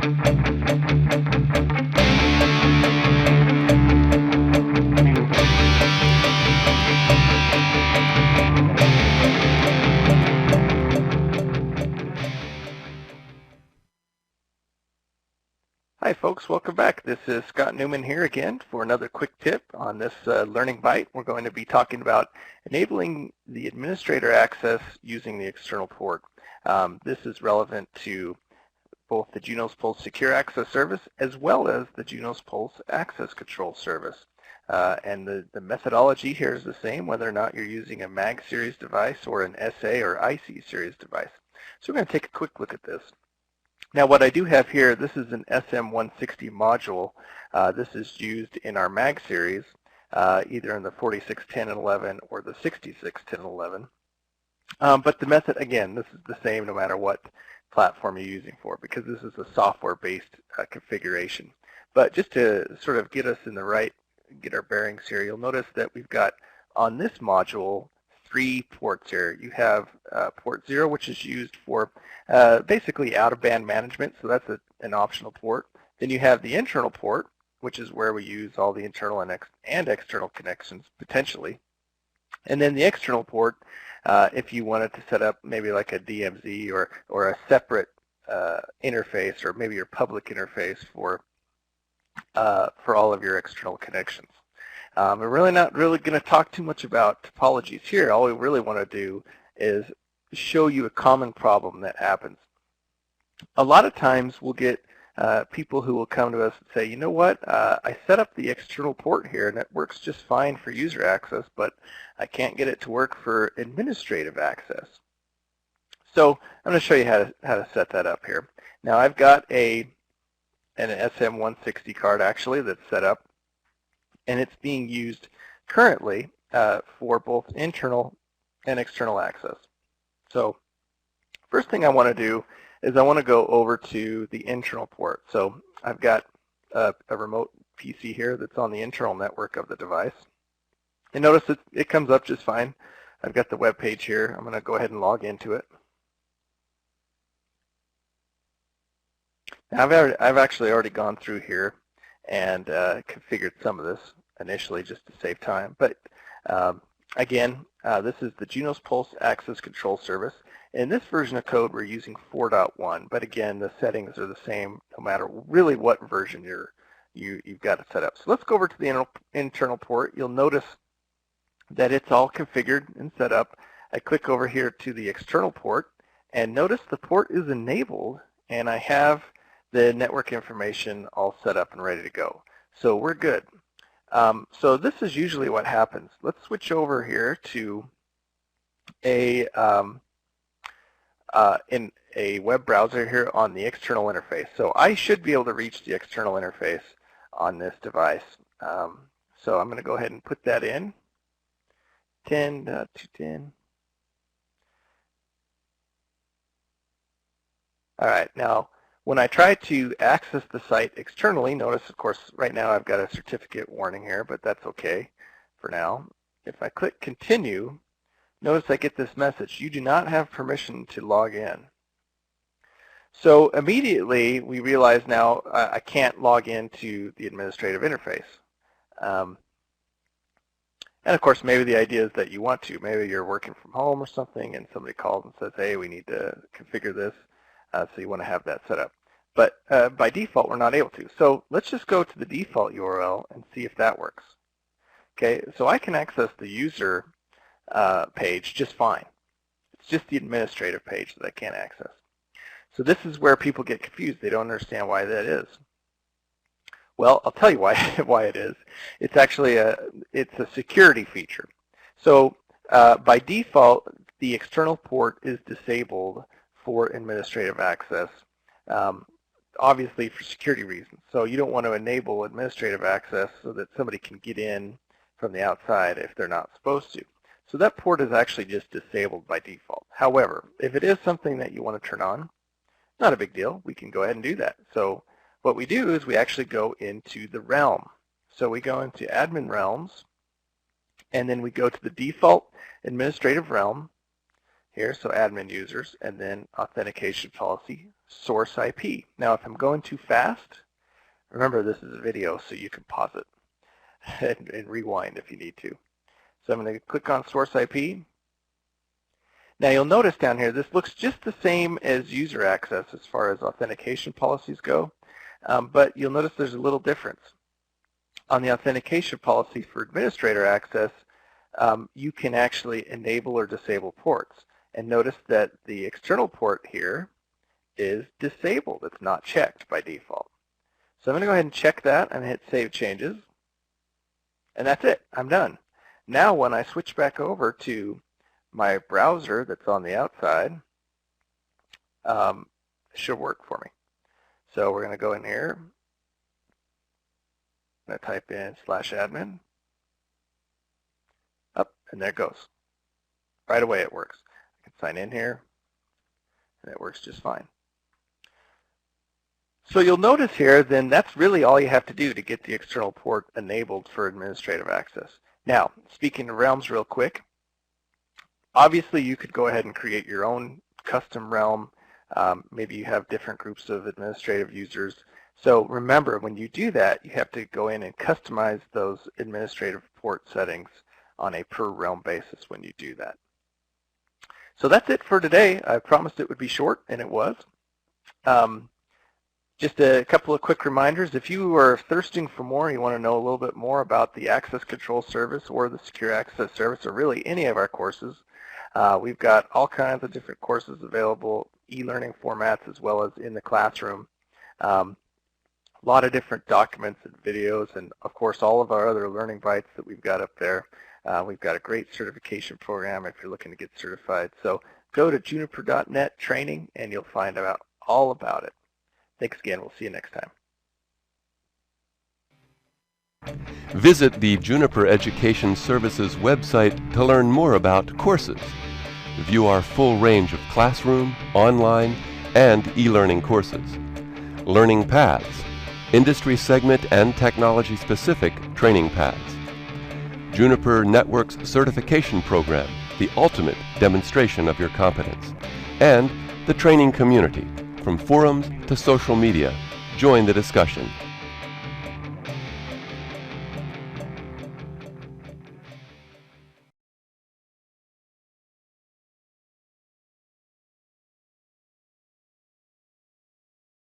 Hi folks, welcome back. This is Scott Newman here again for another quick tip on this Learning Byte. We're going to be talking about enabling the administrator access using the external port. This is relevant to both the Junos Pulse Secure Access Service as well as the Junos Pulse Access Control Service. And the methodology here is the same whether or not you're using a MAG series device or an SA or IC series device. So we're going to take a quick look at this. Now what I do have here, this is an SM160 module. This is used in our MAG series, either in the 4610 and 11 or the 6610 and 11. But the method, again, this is the same no matter what platform you're using for, because this is a software-based configuration. But just to sort of get us in the right, get our bearings here, you'll notice that we've got on this module 3 ports here. You have port 0, which is used for basically out-of-band management, so that's an optional port. Then you have the internal port, which is where we use all the internal and external connections, potentially. And then the external port, if you wanted to set up maybe like a DMZ or a separate interface, or maybe your public interface for all of your external connections. We're really not going to talk too much about topologies here. All we really want to do is show you a common problem that happens. A lot of times we'll get people who will come to us and say, you know what, I set up the external port here and it works just fine for user access, but I can't get it to work for administrative access. So I'm going to show you how to set that up here. Now I've got an SM160 card actually that's set up, and it's being used currently for both internal and external access. So first thing I want to do is I want to go over to the internal port. So I've got a remote PC here that's on the internal network of the device. And notice it comes up just fine. I've got the web page here. I'm going to go ahead and log into it. Now I've actually already gone through here and configured some of this initially just to save time. But again, this is the Junos Pulse Access Control Service. In this version of code, we're using 4.1, but again, the settings are the same no matter really what version you've got it set up. So let's go over to the internal port. You'll notice that it's all configured and set up. I click over here to the external port, and notice the port is enabled, and I have the network information all set up and ready to go. So we're good. So this is usually what happens. Let's switch over here to in a web browser here on the external interface. So I should be able to reach the external interface on this device. So I'm going to go ahead and put that in. 10.210. All right, now when I try to access the site externally, notice, of course, right now I've got a certificate warning here, but that's okay for now. If I click continue, notice I get this message, you do not have permission to log in. So immediately we realize now I can't log into the administrative interface. And of course, maybe the idea is that you want to. Maybe you're working from home or something and somebody calls and says, hey, we need to configure this. So you want to have that set up. But by default, we're not able to. So let's just go to the default URL and see if that works. Okay, so I can access the user page just fine. It's just the administrative page that I can't access. So this is where people get confused. They don't understand why that is. Well, I'll tell you why it is. It's actually it's a security feature. So by default, the external port is disabled for administrative access, obviously for security reasons. So you don't want to enable administrative access so that somebody can get in from the outside if they're not supposed to. So that port is actually just disabled by default. However, if it is something that you want to turn on, not a big deal. We can go ahead and do that. So what we do is we actually go into the realm. So we go into admin realms, and then we go to the default administrative realm here, so admin users, and then authentication policy source IP. Now, if I'm going too fast, remember this is a video, so you can pause it and rewind if you need to. So I'm going to click on source IP. Now you'll notice down here, this looks just the same as user access as far as authentication policies go, but you'll notice there's a little difference. On the authentication policy for administrator access, you can actually enable or disable ports. And notice that the external port here is disabled. It's not checked by default. So I'm going to go ahead and check that and hit Save Changes. And that's it. I'm done. Now when I switch back over to my browser that's on the outside, it should work for me. So we're going to go in here. I'm going to type in /admin. Up, and there it goes. Right away it works. I can sign in here, and it works just fine. So you'll notice here, then that's really all you have to do to get the external port enabled for administrative access. Now, speaking of realms real quick, obviously you could go ahead and create your own custom realm. Maybe you have different groups of administrative users. So remember, when you do that, you have to go in and customize those administrative port settings on a per realm basis when you do that. So that's it for today. I promised it would be short, and it was. Just a couple of quick reminders. If you are thirsting for more, you want to know a little bit more about the Access Control Service or the Secure Access Service, or really any of our courses, we've got all kinds of different courses available, e-learning formats as well as in the classroom. A lot of different documents and videos, and of course all of our other learning bites that we've got up there. We've got a great certification program if you're looking to get certified. So go to juniper.net training and you'll find out all about it. Thanks again. We'll see you next time. Visit the Juniper Education Services website to learn more about courses. View our full range of classroom, online, and e-learning courses. Learning paths, industry segment and technology-specific training paths. Juniper Network's certification program, the ultimate demonstration of your competence. And the training community, from forums to social media. Join the discussion.